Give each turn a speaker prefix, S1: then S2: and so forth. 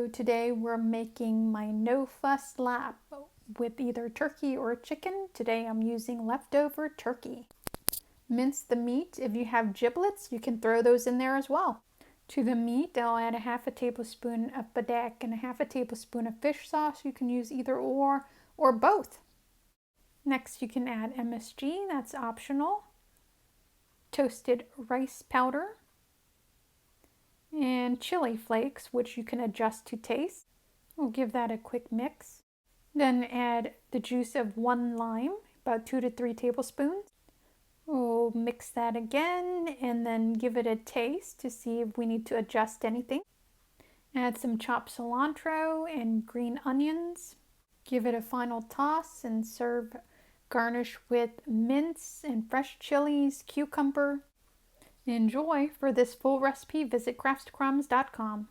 S1: So today we're making my no-fuss lap with either turkey or chicken. Today I'm using leftover turkey. Mince the meat. If you have giblets, you can throw those in there as well. To the meat, I'll add a half a tablespoon of bedak and a half a tablespoon of fish sauce. You can use either or both. Next, you can add MSG, that's optional. Toasted rice powder. And chili flakes, which you can adjust to taste. We'll give that a quick mix. Then add the juice of 1 lime, about 2 to 3 tablespoons. We'll mix that again and then give it a taste to see if we need to adjust anything. Add some chopped cilantro and green onions. Give it a final toss and serve. Garnish with mince and fresh chilies, cucumber. Enjoy! For this full recipe, visit crumbs.com.